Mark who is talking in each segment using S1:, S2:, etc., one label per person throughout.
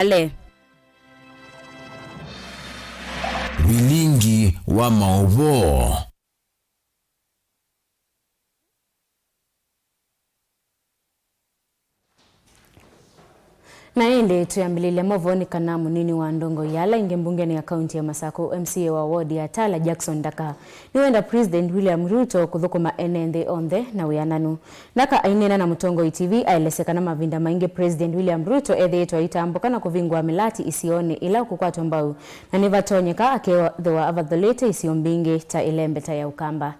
S1: Ale
S2: Bilingi wa maovo.
S1: na ende tuyambililia mavoni kana munini wa Ndongo Yala inge mbungeni ya kaunti ya Masako MCA wa ward ya Tala Jackson Daka niwenda President William Ruto kuthukuma enende onthe na wiananu Daka ainena na Mutongo ITV ailesekana mavinda maingi President William Ruto ethetwa itambukana kuvingwa milati isione ila kukwatwa mbau na nivatonyeka akewa avatholete isiombingi ta ilembeta ya Ukamba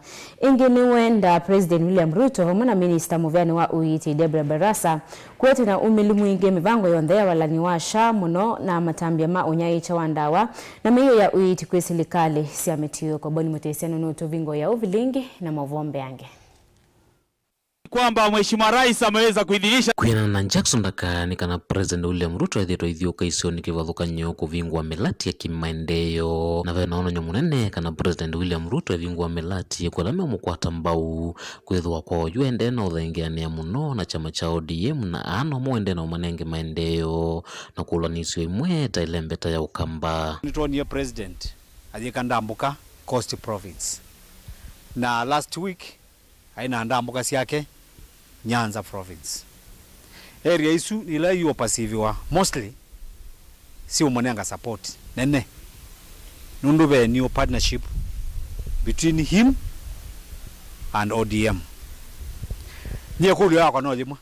S1: inge niwenda President William Ruto homona Minister Muvyani wa Uiti Deborah Barasa kwete na umilimu inge mivango yondhea walani washa muno na matambia maunyayicha wandawa na miyo ya Uiti kwe silikali siametiyo kwa boni mutesiano nuto vingo ya uvilingi na mavombe yange
S3: kwamba Mheshimiwa Rais ameweza kuidhinisha
S4: kwina na Jackson Daka ni kana President William Ruto ethetwa ithioka icio ni kivathukanyo kuvingwa milati ya kimaendeleo na vena onyo munene kana President William Ruto evingwa milati kwelame mukwata mbau kwithwa kwa yuende na uthengeania muno na chama cha ODM na ano muende na umanenge maendeleo na kulanisio imwe ta ilembeta ya Ukamba.
S3: Nitonie President athika ndambuka Coast Province na last week aina ndambuka siake Nyanza Province. Area isu ila hiyo pasiviwa mostly si umonenga support nene nundube new partnership between him and ODM. Nye kulu ya kwa nolimwa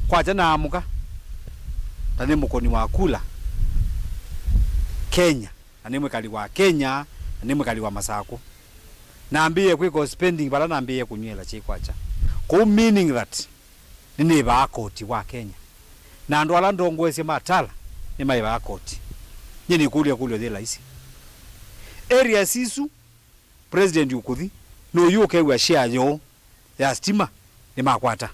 S3: kwa jana amuka tani mukoni wa kula Kenya anemwe kali wa Kenya anemwe kali wa Masako naambie kwiko spending bala naambie kunywela chikwacha ko meaning that nini ba akoti wa Kenya na ndo ala ndongo ese matala ni mai ba akoti nyini kulia de laisi area sisu president yukuthi no yuke wa share yo ya stima ni makwata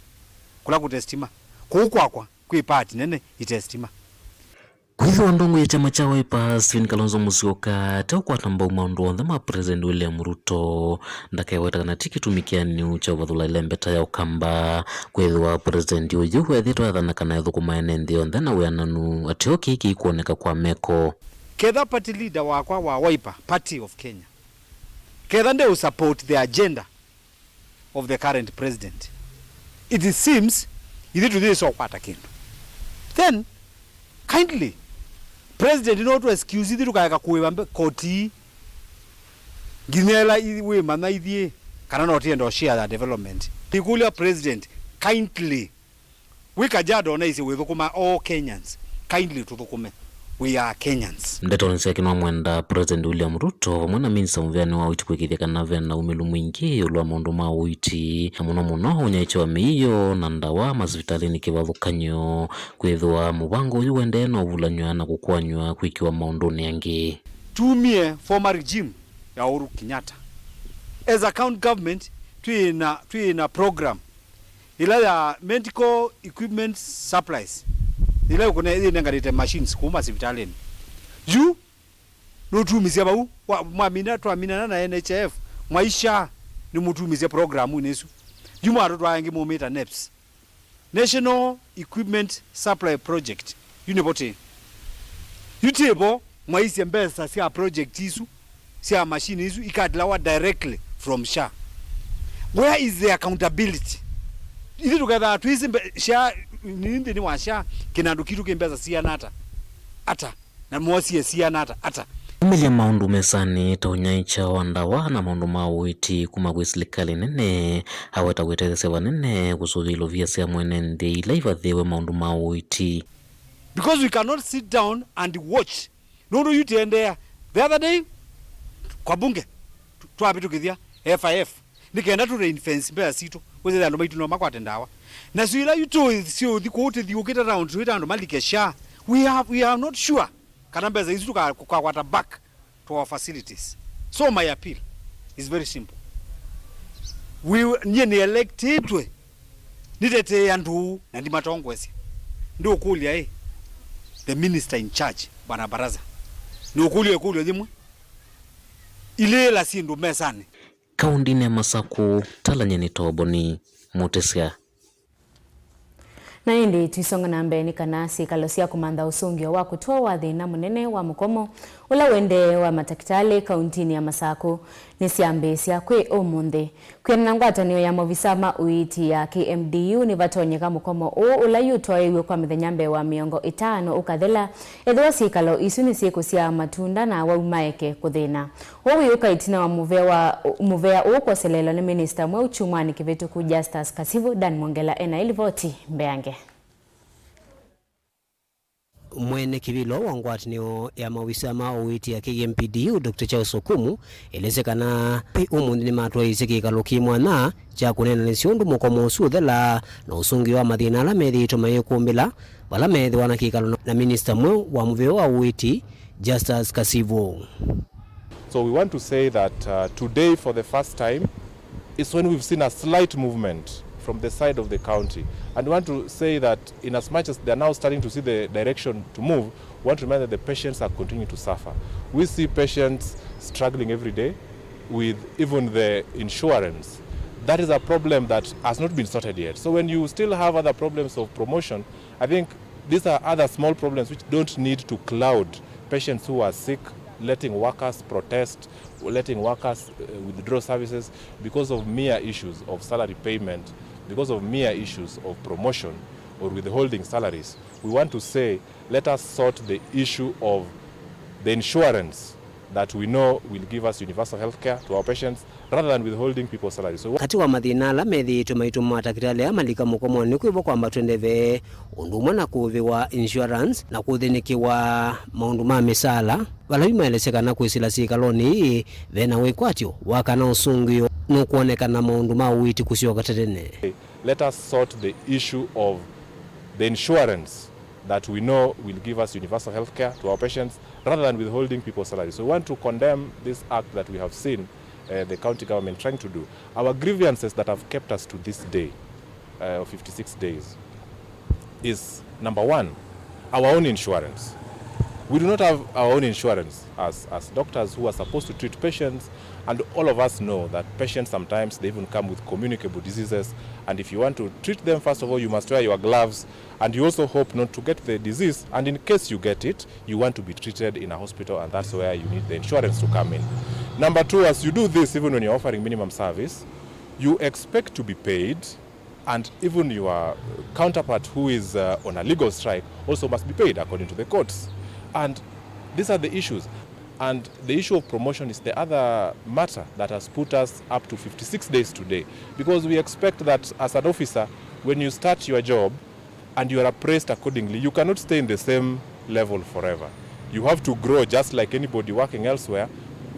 S3: kula kutestima kukwakwa kwipati nene itestima
S4: kwithwa ndongo ya chama cha Wiper Stephen Kalonzo Musyoka teukwata mbau maundu onthe ma President William Ruto ndakewetana tikitumikiani cha vathula ilembeta ya Ukamba kwithwa President uyu wethitwa athana kana ithukuma enende onthe na wiananu atio kiki ikuoneka kwa meko
S3: ketha party leader wakwa wa Wiper Party of Kenya ketha nde support the agenda of the current president. It seems ithitu thiso kwata kindu then kindly President not excuse ithitu kaya kuiwa koti ginela iwe mana ithie kana no tiendo share that development ikulia president kindly wikajado na isi withukuma all Kenyans kindly tuthukume we are Kenyans.
S4: Ndeto nsekino mwenda President William Ruto mwana Minister Muvyani wa Uiti kwikithia kana vena umilu mwingi ulwa maundu ma Uiti na muno unyaicho wa miyo na ndawa mazivitalini kivathukanyo kwithwa mubango uyu wende no vulanywa na kukwanywa kwikiwa maunduni yangi
S3: tumie former regime ya Uhuru Kenyatta as a county government tuina program ila ya medical equipment supplies ila kuna ile ngarite machines kuma hospitalini you no tumizia bau mwamina twamina na NHF maisha ni mutumizia programu nesu juma ro twangi mumita NEPS National Equipment Supply Project unibote yutebo mwaisi mbesa sia project isu sia machine isu ikadlawa directly from SHA. Where is the accountability? Ili tukadha tuisi SHA nindi ni wa SHA kinandu kitu kimbeza sia nata ata na mwosi sia nata ata
S4: umilia maundu mesani taunyaicha wandawa na maundu ma Uiti kuma kwi silikali nene haweta wetetheseva nene kusuvilo via sia mwenende ila ivathiwe maundu ma Uiti
S3: because we cannot sit down and watch no you tendea the other day kwa bunge twabitu kithia FIF nikenda tu reinfence mbea sito weze ndo maitu no makwate ndawa na suila yuto sio thikote thiukita round to ndo malike SHA we are not sure kana mbeza isu kwa kwata back to our facilities. So my appeal is very simple. We ni elected nitete yandu na ndi matongwesi ndio kulia the minister in charge bana baraza ndio kulia dhimwe ile la sindu mesani
S4: kaundine Masako talanyeni toboni mutesia
S1: Na indi tuisonga na mbeni kanasi kalosia kumanda usungio wa kutoa wathina munene wa mukomo ula wende wa matakitali kauntini ya Masaku nisiambesya kwi umundi kwina ngwatanio ya movisama uiti ya KMDU ni vatonyeka mukomo ula yutoiwe kwa mithenya wa miongo 5 ukathela ethwa sikalo isu ni siku cia matunda na waumaeke kuthina wowi ukaitina wa muvea kwa selelo ni minister mwe uchumani Kivituku Justus Kasivu Dan Mwongela ena ilivoti mbeange
S5: mwene kivilo wa ngwatanio ya mawisama uiti ya KMPDU Dr. Charles Okumu elezekana umundi ni matwa isikikalo kimwana cha kunena ni siondu mukomo usuthela na usungi wa mathina ala methi mayekumbila wala methi wanakikalo na minister mwe wa muveo wa uiti Justus Kasivu.
S6: So we want to say that today for the first time is when we've seen a slight movement from the side of the county. And we want to say that in as much as they are now starting to see the direction to move, we want to remind that the patients are continuing to suffer. We see patients struggling every day with even the insurance. That is a problem that has not been sorted yet. So when you still have other problems of promotion, I think these are other small problems which don't need to cloud patients who are sick, letting workers protest, letting workers withdraw services because of mere issues of salary payment, because of mere issues of promotion or withholding salaries. We want to say, let us sort the issue of the insurance that we know will give us universal health care to our patients rather than withholding people's salaries. So
S5: kati wa mathina ala methi tumaituma takitale amalika mukomo ni kwibo kwamba twendeve undumwa na kuviwa insurance na kuthinikiwa maundu ma misala wala imaelesekana kwisila sikaloni vena wikwatyo wakana usungio nukuonekana maundu ma uiti kusio katetene.
S6: Let us sort the issue of the insurance that we know will give us universal health care to our patients rather than withholding people's salaries. So we want to condemn this act that we have seen the county government trying to do. Our grievances that have kept us to this day, of 56 days, is number one, our own insurance. We do not have our own insurance as doctors who are supposed to treat patients, and all of us know that patients sometimes they even come with communicable diseases, and if you want to treat them, first of all you must wear your gloves, and you also hope not to get the disease, and in case you get it, you want to be treated in a hospital, and that's where you need the insurance to come in. Number two, as you do this, even when you're offering minimum service, you expect to be paid, and even your counterpart who is on a legal strike also must be paid according to the courts. And these are the issues. And the issue of promotion is the other matter that has put us up to 56 days today. Because we expect that as an officer, when you start your job and you are appraised accordingly, you cannot stay in the same level forever. You have to grow just like anybody working elsewhere.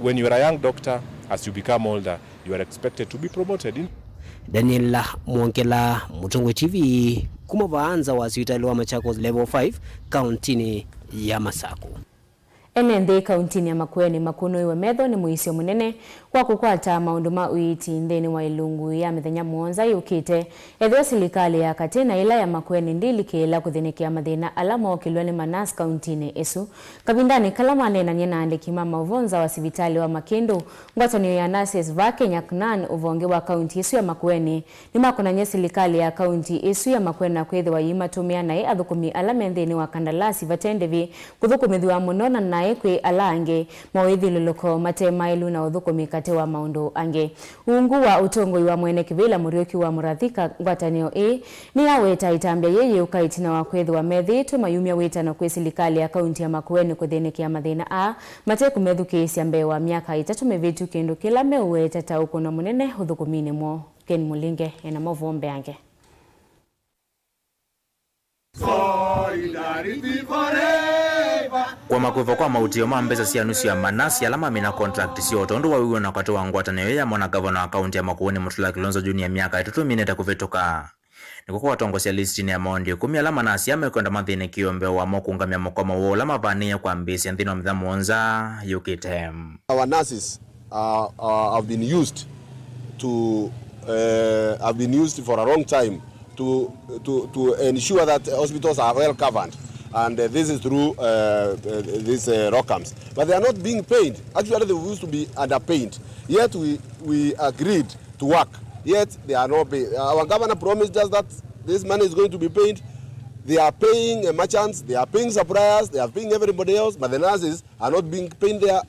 S6: When you are a young doctor, as you become older, you are expected to be promoted.
S5: Daniela Mwongela, Mutongwe TV, kumavaanza wa hospitali wa Machakos level 5, kauntini ya Masaku.
S1: Enende kauntini ya Makueni Makuno iwe metho ni muisio munene kwa kukwata maundu ma uiti ndeni wa ilungu ya mithenya muonza yukite ethwa silikali ya katina ila ya Makueni ndilikila kuthinikia mathina alama okilwa ni Manas kauntini esu kabindani kalamane na nyena andiki mama uvonza wa sivitali wa Makindu ngwatanio ya nurses va Kenya Knan uvonge wa kaunti esu ya Makueni ni makona nye silikali ya kaunti esu ya Makueni na kwethe wa imatumia nae athukumi alame ndeni wa kandalasi vatendevi kuthukumithiwa munona na kwe alange mawithi luloko matema ilu na uthukumi kate wa maundu ange ungu wa utongoi wa mwene kivila murioki wa murathika ngwatanio ni aweta itambia yeye ukaitina wa kwethe wa methi tumayumia wetano kwe silikali ya kaunti ya Makueni kuthinikia mathina mate kumethukisia mbe wa miaka 3 mevitu kindu kila meweta ta ukono munene uthukumini mo Ken Mulinge ena movombe ange
S7: kwa makuivo kwa mautio ma mbesa cia nusu ya Manasi alama mina contract sio tondu wa wiwo na kwato wa ngwatanio ya mwana governor wa kaunti ya Makueni Mutula Kilonzo Junior miaka 3 mineta kuvetoka niko kwa tongo cia listini ya maondi 10 alama Manasi amekwenda mathini kiombe wa mokungamia mokoma wo alama vania kwa mbisi nthino wa mthamuonza UKTM.
S8: Our nurses have been used for a long time to ensure that hospitals are well covered. And this is through these ROCAMs. But they are not being paid. Actually, they used to be underpaid. Yet we agreed to work. Yet they are not paid. Our governor promised us that this money is going to be paid. They are paying merchants, they are paying suppliers, they are paying everybody else, but the nurses are not being paid their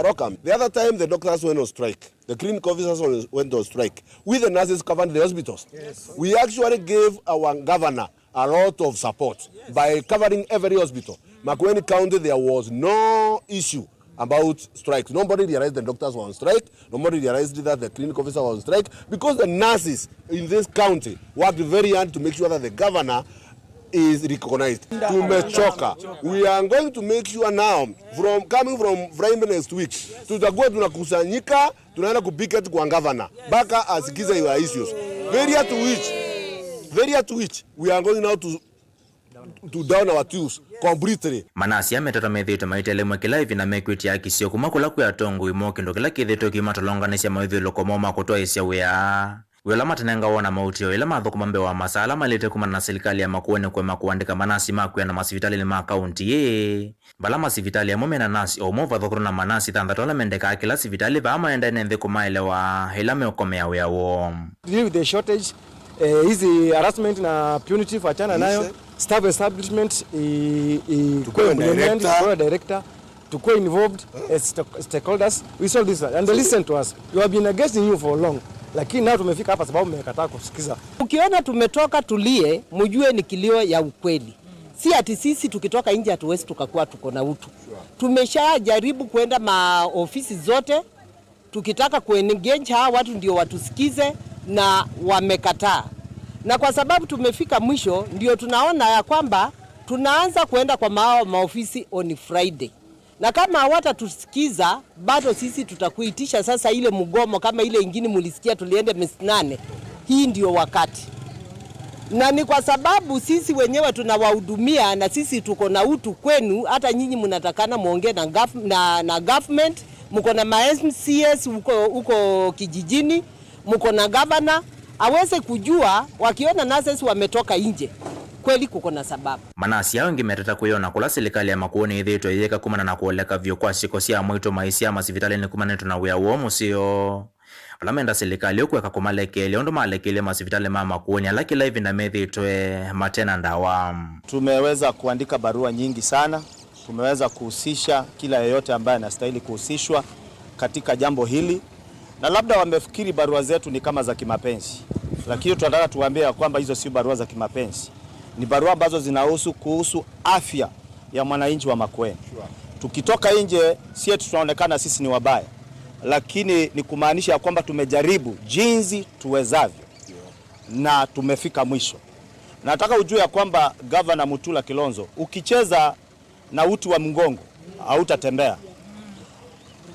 S8: ROCAM. The other time the doctors went on strike, the clinic officers went on strike, with the nurses covering the hospitals. Yes. We actually gave our governor a lot of support by covering every hospital. Makueni County, there was no issue about strikes. Nobody realized the doctors were on strike. Nobody realized that the clinic officer was on strike, because the nurses in this county worked very hard to make sure that the governor is recognized. Tumechoka. We are going to make sure now, coming from Friday next week, tutakuwa tunakusanyika, tunaenda kupicket kwa governor baka asikize your issues. Very to which we are going now to down our tools completely.
S7: Manasi ametata methito maitele mwekila hivi na mekwiti ya kisio kumakula kuya tongu imoki ndo kila kithito kimatolonga nisi ya mawidhi lokomoma kutoa isi ya wela matenenga wana mauti wela madhukumambe wa masala malite kumana na serikali ya makuwene kwema kuandika manasi makuya na masivitali ni makaunti ye bala masivitali ya mume na nasi o mova dhukuru na manasi tandatola mendeka akila sivitali va ama enda nende kumaelewa helame ukomea weawo.
S9: Deal with the shortage, hizi harassment na punitive achana nayo, staff establishment director to go involved as stakeholders. We saw this and they listen to us. We have been against you for long, lakini now tumefika hapa sababu mmekataa kusikiza.
S10: Ukiona tumetoka tulie, mjue ni kilio ya ukweli. Si ati sisi tukitoka nje hatuwezi tukakuwa tuko na utu. Tumeshajaribu kwenda maofisi zote tukitaka kuengage hawa watu ndio watusikize na wamekataa. Na kwa sababu tumefika mwisho ndio tunaona ya kwamba tunaanza kuenda kwa maofisi on Friday. Na kama hawatatusikiza bado sisi tutakuitisha sasa ile mgomo kama ile ingine mulisikia tuliende Mei 8. Hii ndio wakati. Na ni kwa sababu sisi wenyewe tunawahudumia na sisi tuko na utu kwenu, hata nyinyi mnatakana muongee na government, mko na MCS huko kijijini, mko na governor aweze kujua wakiona nurses wametoka nje kweli kuko na sababu. Manasi yao ngimetata kuyona kula serikali ya makuoni idhito yeka kumana na kuoleka vyo kwa sikosia mwito maisi ya masivitali ni kumana netu na wea uomu siyo. Palamenda serikali yoku weka kumalekele, ondo malekele masivitali mama kuoni alaki live na medhitoe matena ndawa.
S11: Tumeweza kuandika barua nyingi sana. Tumeweza kuhusisha kila yeyote ambaye anastahili kuhusishwa katika jambo hili. Na labda wamefikiri barua zetu ni kama za kimapenzi. Lakini tunataka tuwaambie kwamba hizo si barua za kimapenzi. Ni barua ambazo zinahusu kuhusu afya ya mwananchi wa Makueni. Tukitoka nje si tunaonekana sisi ni wabaya, lakini ni kumaanisha kwamba tumejaribu jinsi tuwezavyo na tumefika mwisho. Nataka ujue ya kwamba Governor Mutula Kilonzo, ukicheza na uti wa mgongo hautatembea.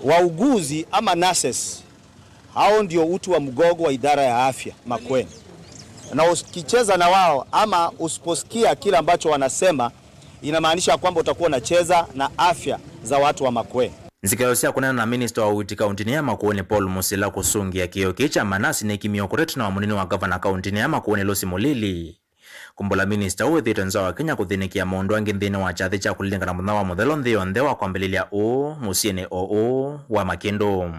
S11: Wauguzi ama nurses hao ndio uti wa mgongo wa idara ya afya Makueni. Na ukicheza na wao ama usiposikia kile ambacho wanasema, inamaanisha kwamba utakuwa unacheza na afya za watu wa Makueni.
S7: Nzikayosia kunena na minister wa uti kauntini ya Makueni Paul Musila kusungia kiyo kicha manasi na ikimiokoretu na wamunini wa gavana kauntini ya Makueni Lucy Mulili. Kumbula minister uwe dhito nza wa Kenya kuthinikia mondo wangi nthini wa chathi cha kulinga na mudha wa muthelo nthio nthe wa kwambililia musiene wa Makendo.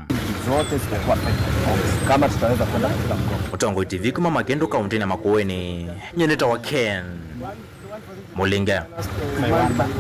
S11: Kama tutaweza kwenda katika mgomo.
S7: Utongo TV kuma Makendo kauntini ya Makueni. Nyeneta wa Ken Mulinga.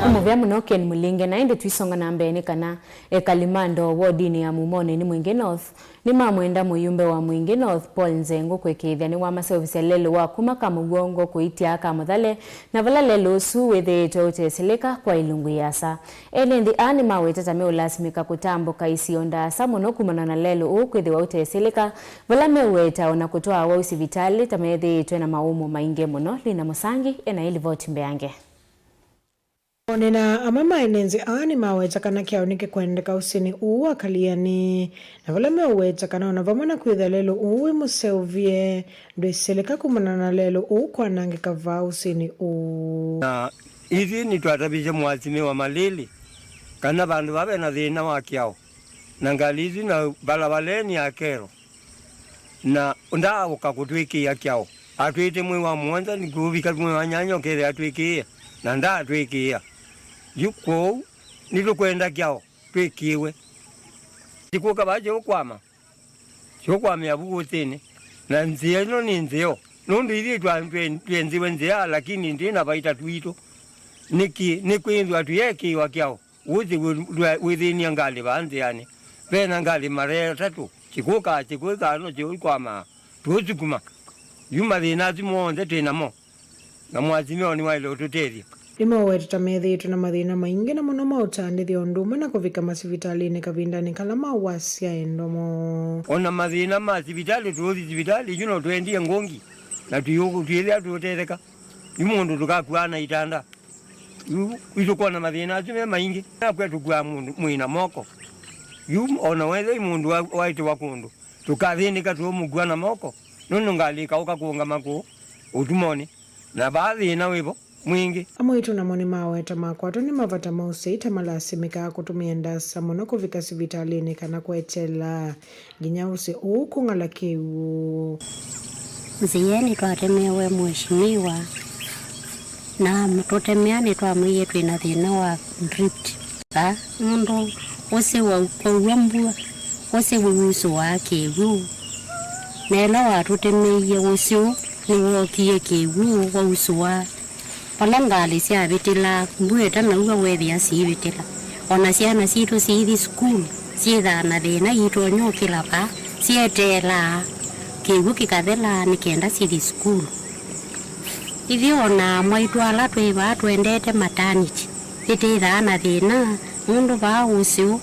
S1: Umuvya muno Ken Mulinga na ende tuisonga na mbeni kana Kalimando wodini ya Mumone ni Mwingi North ni mamwenda muyumbe wa Mwingi North Paul Nzengo kwekithia ni wa maservice lelo wa kumaka mugongo kuitia kamuthale na vala lelo su wethe toteseleka kwa ilungu yasa ene ndi anima wetata me ulasimika kutambuka isionda samuno kumana na lelo ukwethi wa uteseleka vala meweta ona kutoa wa usivitali tamethi twena maumo mainge muno Lina Musangi ena ili voti mbeange.
S12: Nena amama enenzi ani maweza kana kiaunike kuendeka usini uwa kaliani na vile meweza kana unavamana kuitha lelo uwe museuvie ndoiseleka kumana na lelo kwa nange kava usini
S13: na hivi ni tuatabije mwazime wa malili kana bandu wabe na dhina wakiao na ngalizi na balabaleni ya kero na nda ukakutwiki ya kiao atuite mwe wa mwanza ni kubika mwe wa nyanyo kere atuikia na nda atuikia yuko nilo kwenda kyao twikiwe tikuka baje ukwama cyo kwamya bugutini na nzio ni nzio nundu ithi twenziwe nzia lakini ndina baita tuito ni kwinzwa tuyeki wakiao uzi within ngali banze yani bena ngali mare tatu chikuka no chikwama tuzikuma yuma thina zimonze tinamo na mwazimio ni waile ututeria
S12: Nimaweteta methitu na mathina maingi na muno mautandithia ndumwe na kuvika masivitali kavindani kala mawasia endomo.
S13: Ona mathina ma sivitali tuothi sivitali yuno twendie ngongi na tuyuku tuilia tutereka imundu tukakuana itanda itukuwa na mathina azume maingi na kwetu kwa mwina moko ona wethe imundu waiti wakundu tukathinika tuomugwana moko nunu ngalika ukakunga maku utumoni na baadhi na wivo mwingi
S12: amwitu na moni maweta makwato ni mavata mauseita malasimika kutumia ndasa muno kuvika sivitalini kana kwechela ginyausi ukungala kiwu
S14: Nziyeni twatemewe mheshimiwa na mtotemeani twamwiye twina thina wa drift mundu ose wa kwambua ose wuso wake wu nela watutemeye usio ni wokie kiwu wa uswa palangali sia betela mbueta na uwa wethi asibetela ona ciana citu cithi school ciitha na thina itonyo kilapa cietela kiwu kikathela nikenda cithi school ithio na mwaitwala twiva twendete maternity ititha na thina mundu ba usio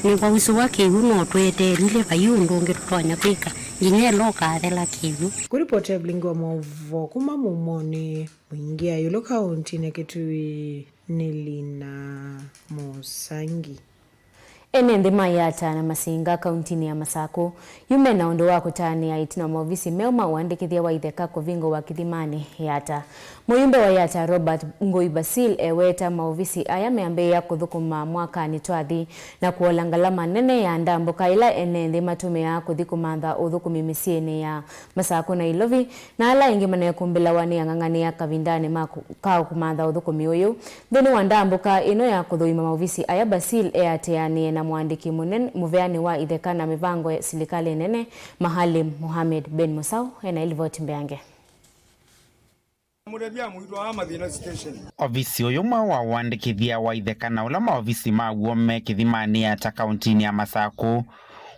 S14: ni kwa uswa kiwu no tweterile bayundu ngitonya kwika nginya loka thela kiwu
S12: kuripote blingo mavo kuma mumoni mwingia yulo kaunti na Kitui Nilina Musangi.
S1: Ene ndima yata na masinga kauntini ya Masako yume na ondo wako tani ya itina mwovisi meuma uandikithia wa itheka kuvingo wa kithimani yata. Muyumbe wa yata Robert Ngoi Basil eweta maovisi aya meambe ya kuthukuma mwaka nitwathi na kuolangalama nene ya ndamboka ila ene ndima tume ya kuthikumatha uthukumi misiene ya Masako na Ilovi na ala ingi mana ya kumbila wani ya ngangani ya kavindane kao kumatha uthukumi uyu. Dhini wa ndamboka ino ya kuthuima maovisi aya Basil eateani na muandiki muveani wa itheka na mivango ya silikali nene Mahalim Mohamed Ben Musau ena ilivoti mbeange.
S15: Ofisi oyuma wa wandikithia wa itheka na ula maofisi maguo me kithimani ya ta kauntini ya Masako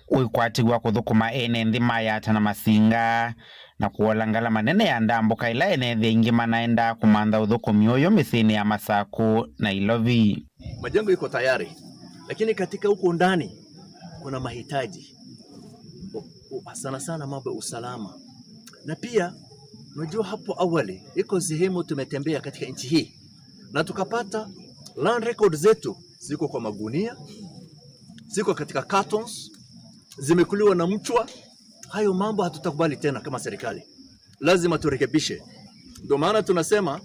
S15: uikwatiwa kuthukuma ene nthima ya ta na masinga na kuolangala manene ya ndamboka ila ene thingi manaenda kumantha uthukumi uyu misini ya Masako na Ilovi.
S16: Majengo iko tayari, lakini katika huko ndani kuna mahitaji sana sana mambo ya usalama. Na pia unajua hapo awali iko sehemu tumetembea katika nchi hii na tukapata land record zetu ziko kwa magunia, ziko katika cartons, zimekuliwa na mchwa. Hayo mambo hatutakubali tena kama serikali. Lazima turekebishe. Ndio maana tunasema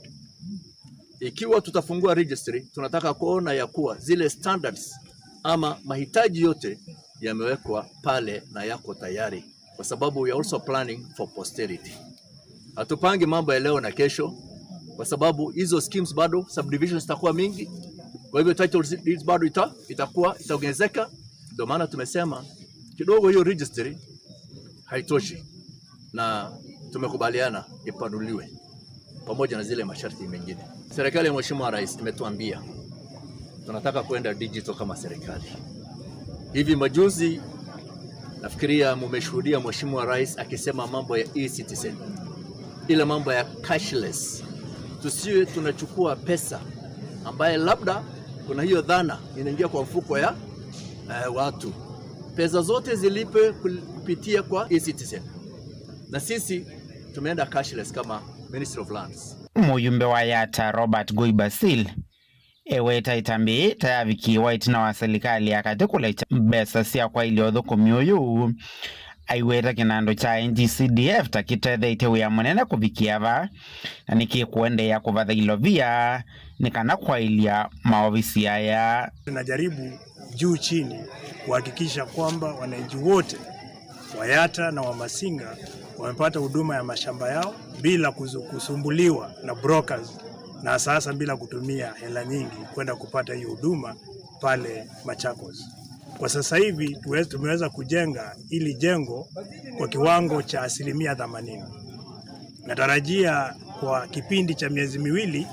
S16: ikiwa tutafungua registry tunataka kuona ya kuwa zile standards ama mahitaji yote yamewekwa pale na yako tayari, kwa sababu we are also planning for posterity. Hatupangi mambo ya leo na kesho, kwa sababu hizo schemes bado subdivisions zitakuwa mingi, kwa hivyo title deeds bado itaongezeka. Ndio maana tumesema kidogo hiyo registry haitoshi na tumekubaliana ipanuliwe pamoja na zile masharti mengine. Serikali ya Mheshimiwa Rais imetuambia tunataka kwenda digital kama serikali. Hivi majuzi nafikiria mmeshuhudia Mheshimiwa Rais akisema mambo ya e-citizen, ile mambo ya cashless. Tusiwe tunachukua pesa ambaye labda kuna hiyo dhana inaingia kwa mfuko ya watu. Pesa zote zilipe kupitia kwa e-citizen. Na sisi tumeenda cashless kama Ministry of Lands.
S15: Muyumbe wa yata Robert Ngoi Basil eweta itambi tayavikiwa itina wa serikali akati kula mbesa sia kwa ili uthukumi uyu aiweta kinando cha NGCDF takitethe itewe ya munene kuvikiava na nikikuende ya kuvatha Ilovia nikana kwa ilia maofisi haya.
S17: Tunajaribu juu chini kuhakikisha kwamba wananchi wote wa Yata na wa Masinga wamepata huduma ya mashamba yao bila kusumbuliwa na brokers, na sasa bila kutumia hela nyingi kwenda kupata hiyo huduma pale Machakos. Kwa sasa hivi tumeweza kujenga ili jengo kwa kiwango cha 80%. Natarajia kwa kipindi cha miezi miwili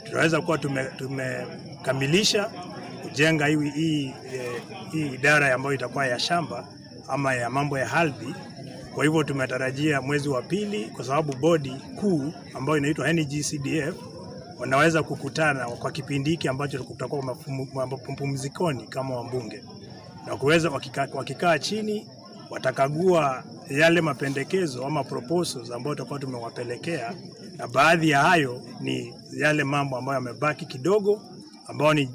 S17: tunaweza kuwa tumekamilisha kujenga hii idara ambayo itakuwa ya shamba ama ya mambo ya ardhi. Kwa hivyo tumetarajia mwezi wa pili, kwa sababu bodi kuu ambayo inaitwa NGCDF wanaweza kukutana kwa kipindi hiki ambacho tutakuwa mapumzikoni kama wabunge, na kuweza wakikaa chini watakagua yale mapendekezo ama proposals ambayo tutakuwa tumewapelekea, na baadhi ya hayo ni yale mambo ambayo yamebaki kidogo, ambao ni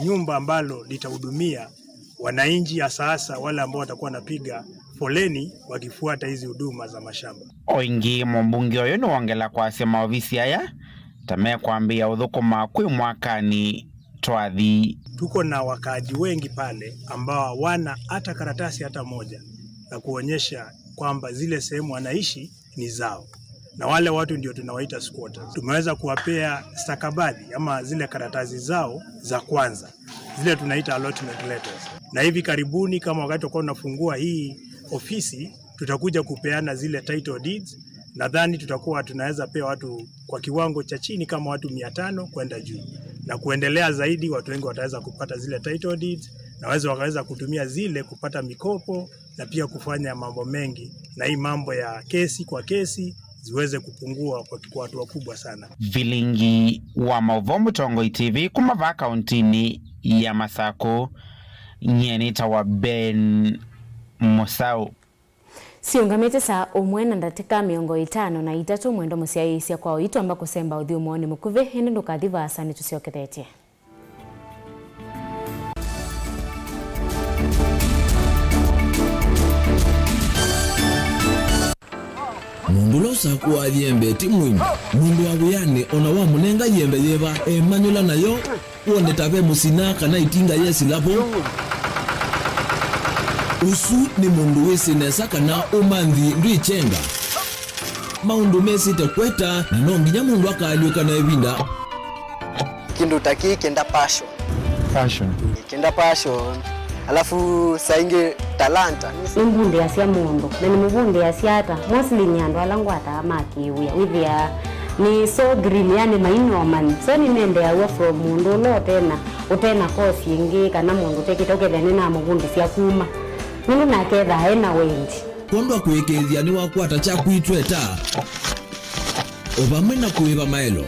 S17: nyumba ambalo litahudumia wananchi ya sasa, wale ambao watakuwa napiga foleni wakifuata hizi huduma za mashamba.
S15: Oingi mbunge oyo no wongela kwa sema ofisi haya tame kwambia uthukuma kwi mwakani twathi.
S17: Tuko na wakaaji wengi pale ambao hawana hata karatasi hata moja na kuonyesha kwamba zile sehemu wanaishi ni zao, na wale watu ndio tunawaita squatters. Tumeweza kuwapea stakabadhi ama zile karatasi zao za kwanza, zile tunaita allotment letters, na hivi karibuni kama wakati tutakuwa tunafungua hii ofisi tutakuja kupeana zile title deeds. Nadhani tutakuwa tunaweza pea watu kwa kiwango cha chini kama watu 500 kwenda juu, na kuendelea zaidi watu wengi wataweza kupata zile title deeds na wakaweza kutumia zile kupata mikopo na pia kufanya mambo mengi, na hii mambo ya kesi kwa kesi ziweze kupungua kwa watu wakubwa sana.
S15: Vilingi wa Mauvomu Tongoi TV kumava kauntini ya Masako nyenita wa Ben Musau.
S1: Siungamite saa umwena ndatika miongo 5 mwendo musiaisia kwa itu ambako semba uthi umoni mukuve hindi ndukathiva asani tusiokethetie.
S2: Mundu losa kuwa yembe timwini. Mundu wabuyani ona wa munenga yembe yeba emanyula nayo uone tabe musina kana itinga yesi lapo. Usu ni mundu wesi nesa kana umanthi ndwichenga. Maundu mesi te kweta na nonginya mundu akaliuka na ebinda.
S18: Kindu taki kenda passion.
S2: Passion.
S18: Kenda passion. Alafu sainge talanta.
S14: Mbunde asia mundu. Na ni mbunde asia ata. Mostly nyando alangu ata amakiwia. Withia ni so green yani mainoman. So ni nende awa from mundu lo tena. Utena kosi ingi kana mundu tekitoke thene na mbunde sia kuma. Mundu na ketha hena wendi.
S2: Kondo kuekezia ni wakwata cha kuitweta. Obamena kuiva maelo.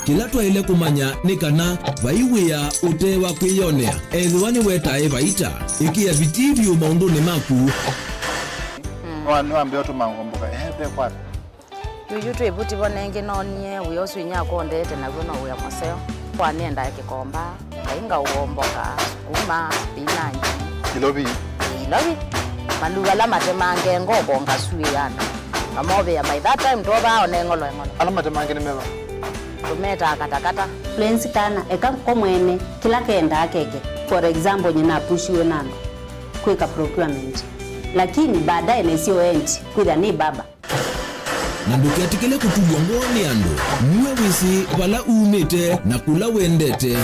S2: Kila twaile kumanya ni kana vaiwea utewa kwiyonea. Edhuani weta eva ita. Ikia vitivyo maundu ni maku.
S11: Wambeo tu mangomboka. Ebe kwa.
S19: Yujutu ebuti bonenge nonye uyosu inyako ndete na gono uya moseo. Kwa nenda ya kikomba. Kainga uomboka. Sukuma. Binanji.
S11: Kilobi.
S19: Kilobi. Manduga matemange ngobo ngasui yana. Amobe ya by that time toba onengolo engolo.
S11: Ala matemange ni meba.
S19: Tumeta katakata.
S14: Fluency kana eka komwene kila kenda akeke. For example nyina pushiwe nando. Kweka procurement. Lakini baadaye na sio end kwida ni baba.
S2: Nanduki atikele kutugwa ngoni ando. Mwe wisi wala umete na kula wendete.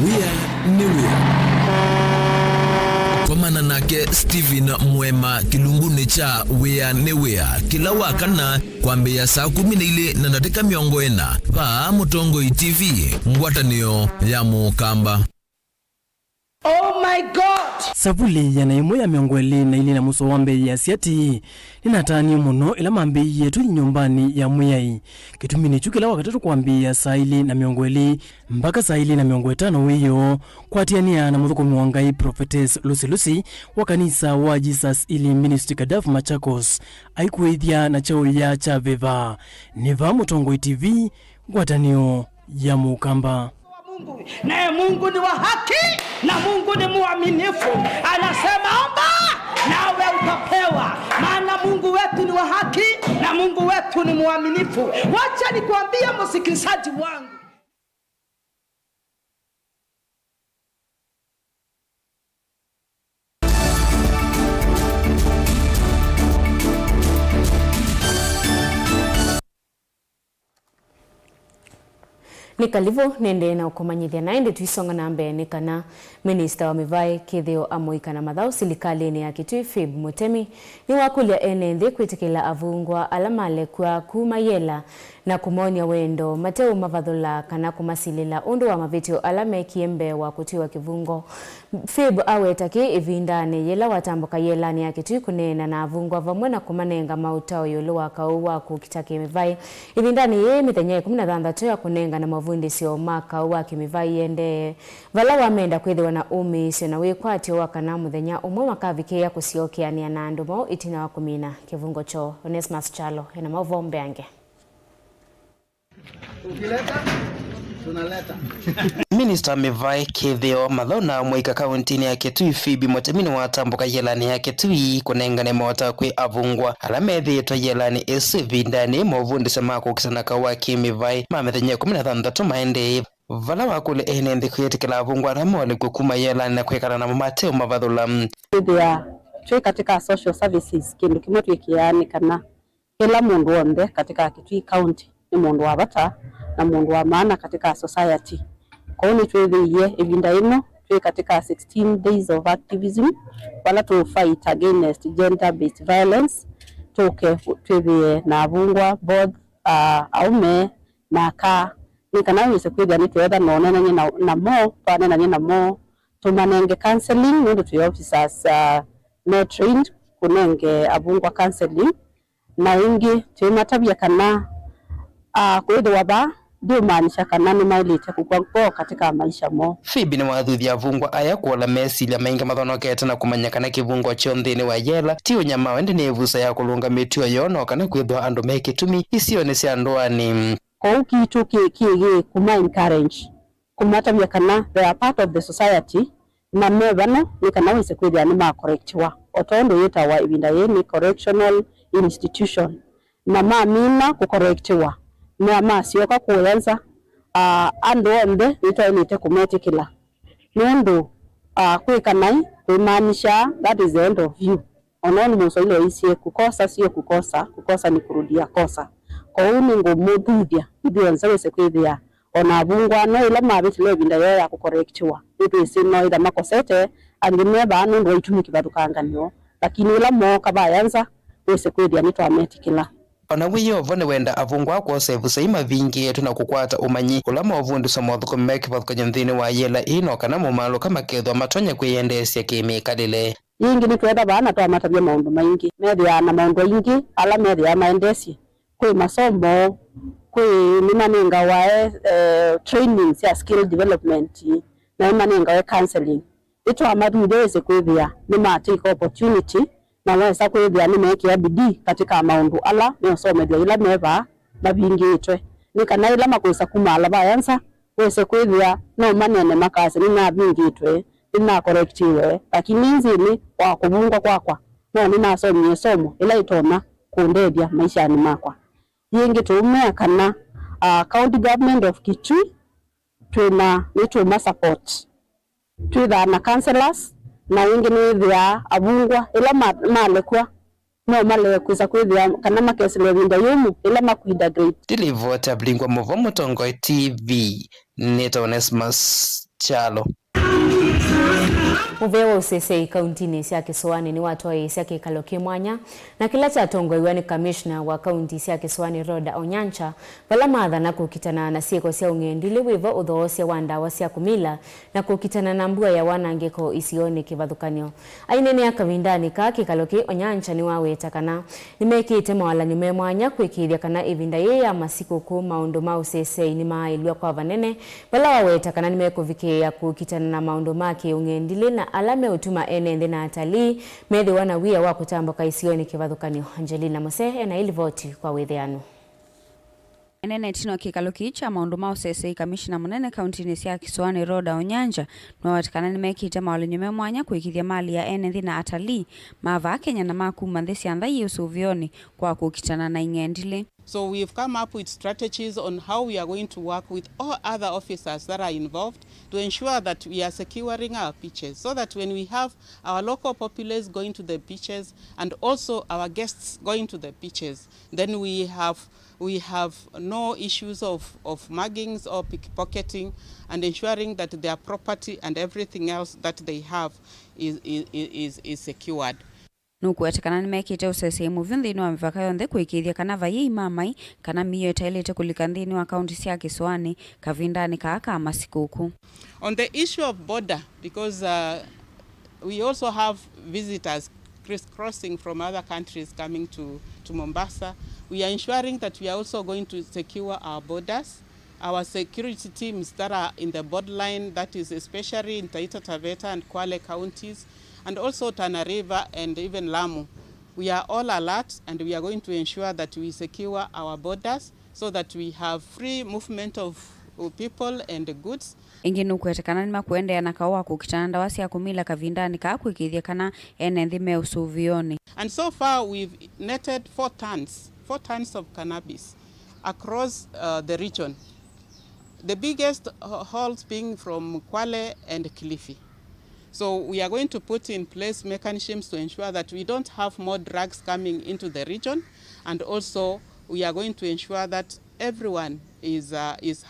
S2: Wea ni wea. Kwa maana nake Steven Mwema kilunguni cha wea ni wea. Kila wakana kwa mbea saa 12 na ndatika miongo 4. Pa Mutongoi TV ngwatanio ya Mukamba.
S20: Oh my God! Sabuli yana imwe ya miongweli na ili na muso wambe ya siati ninatani muno ila mambe yetu nyumbani ya mwiyai kitumini chukila wakatatu kuambia saili na miongweli mpaka saili na miongwe 5 wiyo kwa tiania na muthuko mwangai Prophetess Lucy wa kanisa wa Jesus ili Ministry Kadafu Machakos aikuithia na chao ya Chaveva. Niva Mutongoi TV ngwatanio ya Mukamba.
S21: Naye Mungu ni wa haki na Mungu ni mwaminifu. Anasema omba nawe utapewa, maana Mungu wetu ni wa haki na Mungu wetu ni mwaminifu. Wacha nikwambie msikilizaji wangu,
S1: Nikalivo nende na ukomanyithia naende tuisonga na mbele kana Minister wa Mivai Kithio Amoikana Mathau serikali ya Kitui Philip Mutemi ni wakulia enende kwitikila avungwa alamale kwa kumayela na kumonia wendo Mateo Mavathula kana kumasilila undu wa mavitio alame kiembe wa kutiwa kivungo. Philip awetaki ivindane yela watamboka yela ni ya Kitui kunena na avungwa vamwe na kumanenga mautao yolo wakauwa kukitaki Mivai ivindane ye mithenya 16 ya kunenga na mavundi sio maka wa Kimivai yende vala wamenda kwithiwa na umisio na wikwatio wakana muthenya umwe makavikia kusiokiania na ndumo itina wa kumina kivungo cho Onesmus Chalo ena mavombe ange
S3: Minister Mivai Kithio Mathau na Amoika kaunti ya Kitui Philip Mutemi watambuka yelani ya Kitui kunengane mota kwi avungwa alamethitwa yelani isi vindani movundi semako kisana kawa Kimivai mamethenya 16 maende vala wakule enende kuyetikila avungwa ramole kukuma yelani na kwekana na Mateo Mavathula
S14: Tui katika social services kindu kimwe twikiani kana kila mundu wonde katika Kitui County ni mundu wa bata na mundu wa maana katika society. Kwa hiyo twithiye evinda ino twi katika 16 days of activism wala to fight against gender based violence toke twithiye na avungwa both aume na ka ni kana wise kwithia ni twetha no nene na mo twanena ni na mo tumanenge counseling ndu twi officers no trained kunenge avungwa counseling na ingi twimatabia kana kwithwa ba ndio maanisha kana ni mailite kukwa katika maisha mo.
S3: Philip ni wathuthia avungwa aya kuola mesilia mainga mathonokete na kumanyakana kivungo cho nthini wa yela tio nyama wende ni vusa ya kulunga mitio yono kana kwithwa andu mekitumi isio ni cia ndoani.
S14: Kwa kitu kigi kuma encourage kumatabia kana they are part of the society na mebano ni kana wise kwithia ni ma correctwa otondo yeta wa ibinda yeni correctional institution na mamina ku correctwa na masioka kuyanza ando onde itoilite kumetikila nendo kwikanai kuimanisha that is the end of you ononi muso ile isie kukosa sio kukosa ni kurudia kosa kwa hiyo ngo mududia ndio nzawese kwithia ona avungwa no ila mabitile binda ya kucorrectwa ipo isino ida makosete angimeba anu ndo itumiki badukanganyo lakini ila mo kabayanza wese kwithia ni twametikila
S3: ona wiyo vone wenda avungwa kwa sevu saima vingi yetu na kukwata umanyi ulama wavundi somotho kumeki pathukanya nthini wa yela ino kana mumalo kama kethwa matonya kwiyendesya kimikalile
S14: yingi ni twenda bana twa matabia maundu maingi methia na maundu ingi ala methia maendesye kwi masomo kwi nimaninga wae trainings ya skill development na nimaninga wae counseling itwa mathudese kwithia ni matake opportunity na wesa kwithia ni mekia bidii katika maundu ala meosomethia ila meva mabingitwe ni kana ila makwisa kumala bayansa wese kwithia no manene makase ni nabingitwe ina correctiwe lakini nzini wa kuvungwa kwakwa no ni nasomie somo ila itona kundedia maisha ni makwa yingi tumea kana county government of Kitui tuna nituma support twitha na counselors na wingi ni thia avungwa ila malekwa no male kuza kwithia kana makesile winda yumu ila makuida great
S3: deliver blingwa movo mutongo TV neta Onesmus Chalo.
S1: Muvewa usese kaunti cia Kisuani ni watu wa cia Kikaloki mwanya na kila cha tongoiwa ni commissioner wa kaunti cia Kisuani Roda Onyancha vala madha na kukitana na sieko cia ungendili wivo uthoosya wandawa cia kumila na kukitana na mbua ya wanangeko isioni kivathukanio ainene ya kavindani ka Kikaloki Onyancha ni waweta kana nimekite mawala nyume mwanya kwikithia kana ivinda ya masiku ku maundu ma usese ni mailwa kwa vanene vala waweta kana nimekuvikia kukitana na maundu make ungendili na alame utuma enende na atalii methi wana wia wa kutamboka isioni kivathukanio. Angelina Musehe na ilivoti kwa withianu.
S22: Enene tino Kikaloki cha maundu ma usese kamishna munene kaunti cia Kisuani Roda Onyancha no watikana ni mekite mawali nyume mwanya kuikithia mali ya enende na atalii mava Kenya na makuma nthesi andai usuvioni kwa kukitana na ingendile.
S23: So we've come up with strategies on how we are going to work with all other officers that are involved to ensure that we are securing our beaches so that when we have our local populace going to the beaches and also our guests going to the beaches, then we have we have no issues of muggings or pickpocketing, and ensuring that their property and everything else that they have is secured.
S22: Nukwetekana nimekite usese muvyundi ni wa mivaka yonthe kuikithia kana vaye imamai kana miyo itailite kulika nthini wa kaunti cia Kisuani kavindani ka masikuku.
S23: On the issue of border, because we also have visitors crisscrossing from other countries coming to Mombasa, we are ensuring that we are also going to secure our borders. Our security teams that are in the borderline, that is especially in Taita Taveta and Kwale counties, and also Tana River and even Lamu. We are all alert, and we are going to ensure that we secure our borders so that we have free movement of people and goods.
S22: Ingi nukwetekana nima kuendea na kawa kukitana ndawasi ya kumila kavindani ka kuikithia kana ene nthime usuvioni.
S23: And so far we've netted 4 tons of cannabis across the region. The biggest hauls being from Kwale and Kilifi. So we are going to put in place mechanisms to ensure that we don't have more drugs coming into the region, and also we are going to ensure that everyone is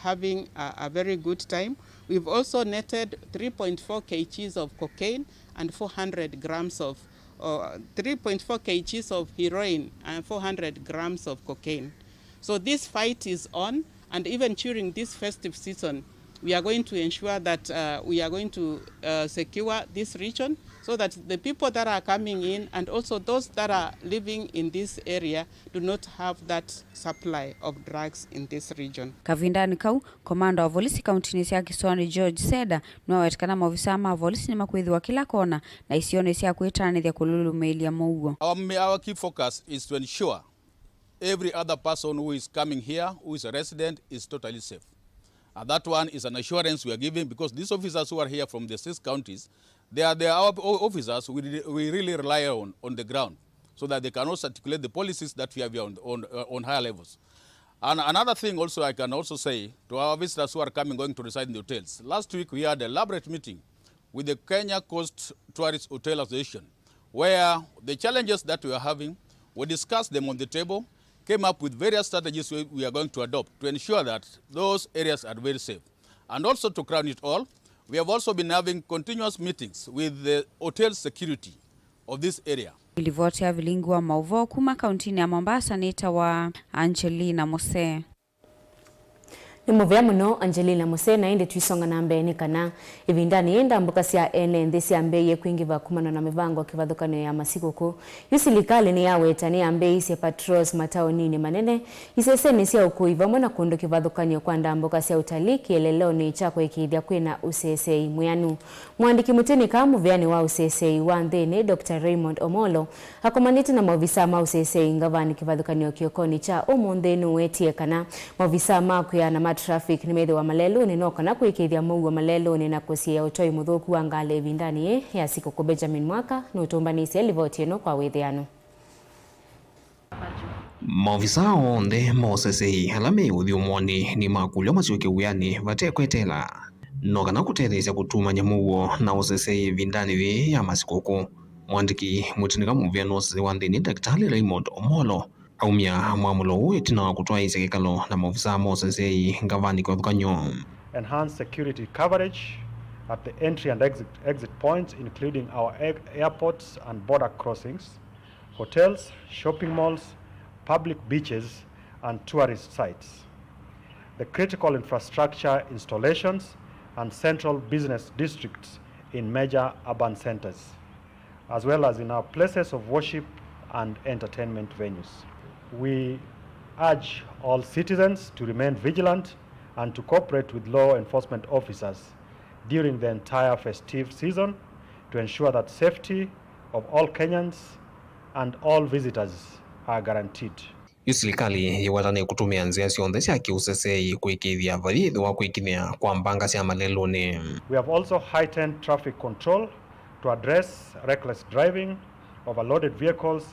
S23: having a very good time. We've also netted 3.4 kgs of cocaine and 400 grams of 3.4 kgs of heroin and 400 grams of cocaine. So this fight is on, and even during this festive season, we are going to ensure that we are going to secure this region so that the people that are coming in and also those that are living in this area do not have that supply of drugs in this region.
S22: Kavindani kau, komanda wa polisi kauntini cia Kisuani George Seda nwawetikana maofisa ma polisi ni makwithiwa kila kona na isione cia kwitanithia kululumilia maugo.
S4: Our key focus is to ensure every other person who is coming here, who is a resident, is totally safe. And that one is an assurance we are giving, because these officers who are here from the 6 counties, they are our officers we really rely on the ground, so that they can also articulate the policies that we have here on higher levels. And another thing also I can also say to our visitors who are going to reside in the hotels. Last week we had a elaborate meeting with the Kenya Coast Tourist Hotel Association, where the challenges that we are having, we discussed them on the table, came up with various strategies we are going to adopt to ensure that those areas are very safe. And also, to crown it all, we have also been having continuous meetings with the hotel security of this area.
S22: Ilivotia vilingwa mauvo kuma kauntini ya Mombasa nita wa Angelina Mose.
S1: Nimuvea muno Angelina Mose na inde twisonga na mbeni kana ivindani enda mbuka cia ene nthisi ambeye kwingiva kumana na mivango kivathukano ya masikuku yusilikali ni yawetani ambeye cia patrols mataonini manene iseseni cia ukuiva mwana kundu kivathukanio kwa ndambuka cia utalii kieleloni cha kwikithia kwina usesei muyanu. Mwandiki mutini ka muveani wa usesei wa nthini Dr. Raymond Omolo akomanite na maofisa ma usesei ngavani kivathukanio kiokoni cha umunthinu wetie kana maofisa makuya na traffic ni methe wa malelo ni noka na kuikithia muu wa malelo ni na kusia utoi muthoku wa ngale vindani ya siku Benjamin Mwaka ni utumbanisi elivoti eno kwa withiano.
S5: Maofisa onde mosesei halame uthiumoni ni makulio machuke uyani vatekwetela noka na kutetheisya kutuma nyamuo na usesei vindani vi ya masikuku. Mwandiki mutinika muveano usesei wa nthini Daktari Raymond Omolo aumia mwamulo wetina kutwa isekekalo na maofisa mosesei ngavani kwa thukanyo.
S6: Enhance security coverage at the entry and exit points, including our airports and border crossings, hotels, shopping malls, public beaches and tourist sites. The critical infrastructure installations and central business districts in major urban centers, as well as in our places of worship and entertainment venues. We urge all citizens to remain vigilant and to cooperate with law enforcement officers during the entire festive season to ensure that safety of all Kenyans and all visitors are guaranteed.
S5: Yusilikali yiwatane kutumia nzia cionthe cia kiusesei kuikithia varithi wa kuikinia kwa mbanga cia maleloni.
S6: We have also heightened traffic control to address reckless driving, overloaded vehicles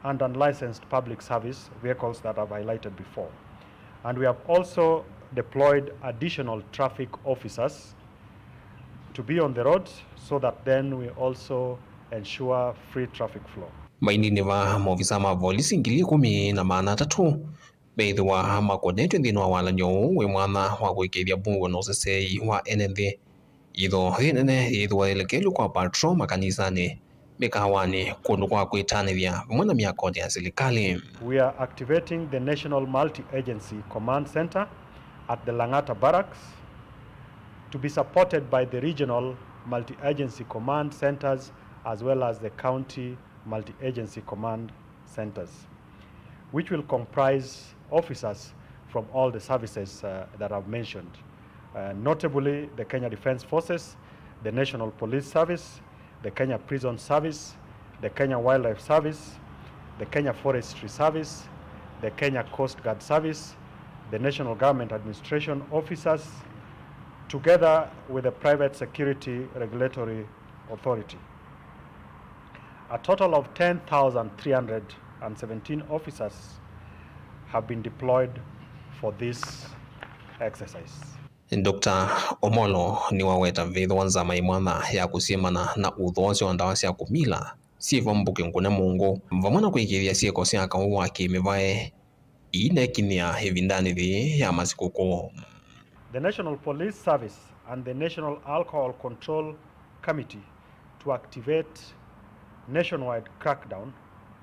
S6: and unlicensed public service vehicles that I've highlighted before. And we have also deployed additional traffic officers to be on the roads so that then we also ensure free traffic flow.
S5: Mainini va maofisa ma polisi 10,000 na 300 beithwa makonetwe thini wa walanyo we mwana wa gwikithia bungo no sesei wa NNV itho rinene ithwa elekelo kwa patro makanisani mikawani kundu kwa kwitanithia mwana miako ya serikali.
S6: We are activating the National Multi-Agency Command Center at the Langata Barracks to be supported by the regional multi-agency command centers as well as the county multi-agency command centers, which will comprise officers from all the services that I've mentioned, notably the Kenya Defence Forces, the National Police Service, the Kenya Prison Service, the Kenya Wildlife Service, the Kenya Forestry Service, the Kenya Coast Guard Service, the National Government Administration Officers, together with the Private Security Regulatory Authority. A total of 10,317 officers have been deployed for this exercise.
S5: Dr. Omolo ni waweta vidho nzama imwana ya kusiemana na udhozi wa ndawa cia kumila sivo mbuke nkune mungu mvamana kuikiria sieko cia kawu wake mivae inekinia hivindani thi ya masikuku.
S6: The National Police Service and the National Alcohol Control Committee to activate nationwide crackdown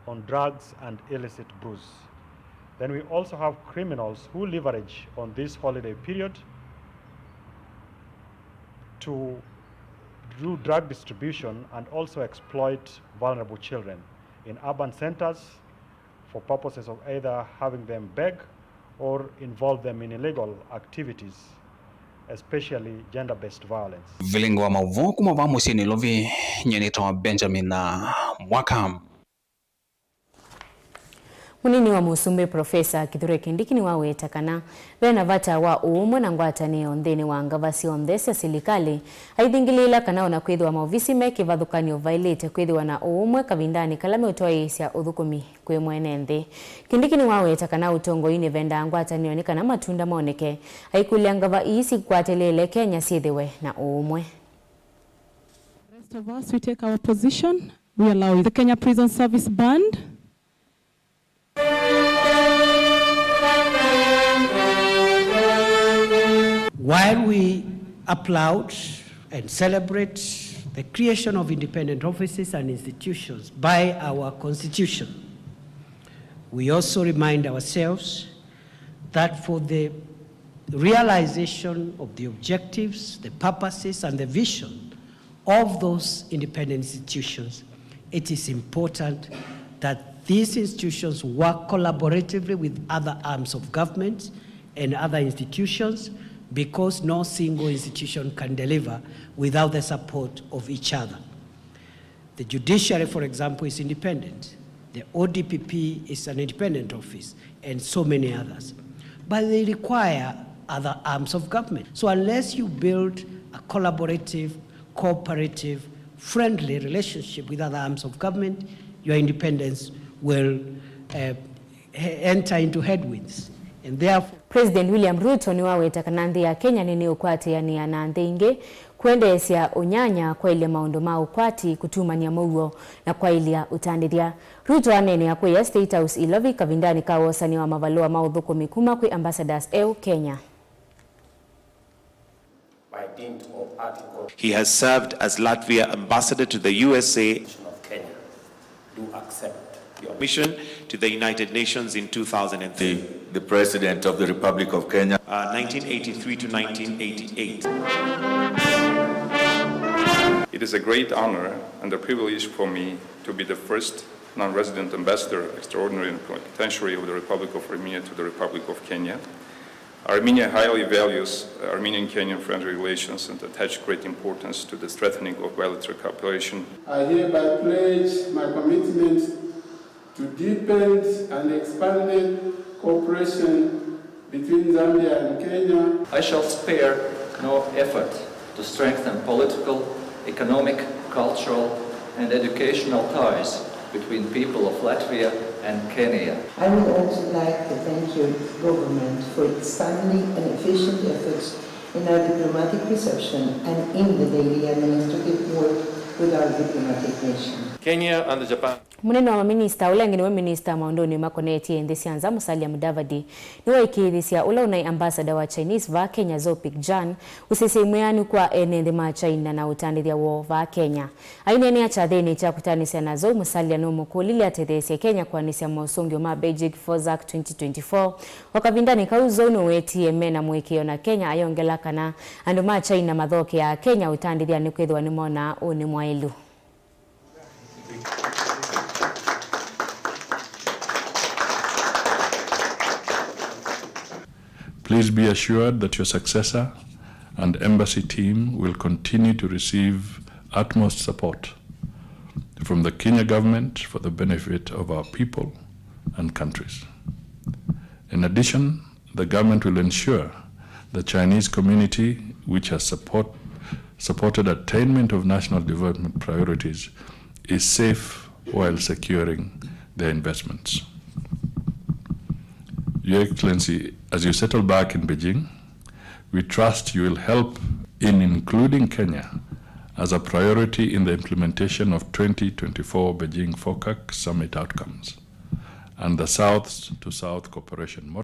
S6: on drugs and illicit booze. Then we also have criminals who leverage on this holiday period to do drug distribution and also exploit vulnerable children in urban centers for purposes of either having them beg or involve them in illegal activities, especially gender-based violence.
S5: Vilingo wa mauvo kumava musini lovi nyenito Benjamin na Mwakam.
S1: Munini wa Musumbi Profesa Kithure Kindiki ni waweta kana vena vata wa uumwe na ngwatani ondheni wa ngavasi ondhesi ya silikali aidhingilila kana ona kwithwa maovisi meki vadhukanio violate kwithwa na uumwe kavindani kalame utoa isya uthukumi kwe mwene nthi. Kindiki ni waweta kana utongo ini venda ngwatani onikana matunda moneke aikulia ngava isi kwatelele Kenya siethiwe na uumwe.
S8: The rest of us, we take our position. We allow the Kenya Prison Service Band.
S9: While we applaud and celebrate the creation of independent offices and institutions by our Constitution, we also remind ourselves that for the realization of the objectives, the purposes, and the vision of those independent institutions, it is important that these institutions work collaboratively with other arms of government and other institutions, because no single institution can deliver without the support of each other. The judiciary, for example, is independent. The ODPP is an independent office, and so many others. But they require other arms of government. So unless you build a collaborative, cooperative, friendly relationship with other arms of government, your independence will enter into headwinds. And therefore,
S1: President William Ruto ni waweta kana nthi ya Kenya nini ukwati ya ni na nthi ingi kuendesya unyanya kwa ile maundu ma ukwati kutumania mauo na kwa ilia utandithia. Ruto anene ya kwa State House ilovi kavindani ka wosani wa mavalua maudhuko kuma kwa ambassadors Kenya.
S10: He has served as Latvia ambassador to the USA.
S24: Kenya do accept your
S10: mission to the United Nations in 2003.
S24: The President of the Republic of Kenya.
S10: 1983 to 1988.
S25: It is a great honor and a privilege for me to be the first non-resident ambassador extraordinary and plenipotentiary of the Republic of Armenia to the Republic of Kenya. Armenia highly values Armenian-Kenyan friendly relations and attach great importance to the strengthening of bilateral cooperation.
S26: I hereby pledge my commitment to deepen and expand cooperation between Zambia and Kenya.
S24: I shall spare no effort to strengthen political, economic, cultural, and educational ties between people of Latvia and Kenya.
S27: I would also like to thank your government for its timely and efficient efforts in our diplomatic reception and in the daily administrative work with our diplomatic mission.
S7: Kenya and Japan.
S1: Munene wa minista ulengi niwe minista maondoni makoneti ndi sianza Musalia Mudavadi niwe ikithisia ula unai ambassador wa Chinese va Kenya Zopik Jan usisimuyani kwa enende ma China na utandithia wo va Kenya ainene acha thini cha kutanisia nazo Musalia no mukulili atethesia Kenya kwa nisia mausungio ma Beijing Fozak 2024 wakavindani kauzo no wetm na mwekeo na Kenya ayongela kana andu ma China mathoke ya Kenya utandithia ni kwithwa ni mona uni mwailu.
S12: Please be assured that your successor and embassy team will continue to receive utmost support from the Kenya government for the benefit of our people and countries. In addition, the government will ensure the Chinese community, which has supported attainment of national development priorities, is safe while securing their investments. Your Excellency, as you settle back in Beijing, we trust you will help in including Kenya as a priority in the implementation of 2024 Beijing FOCAC summit outcomes and the South-to-South cooperation model.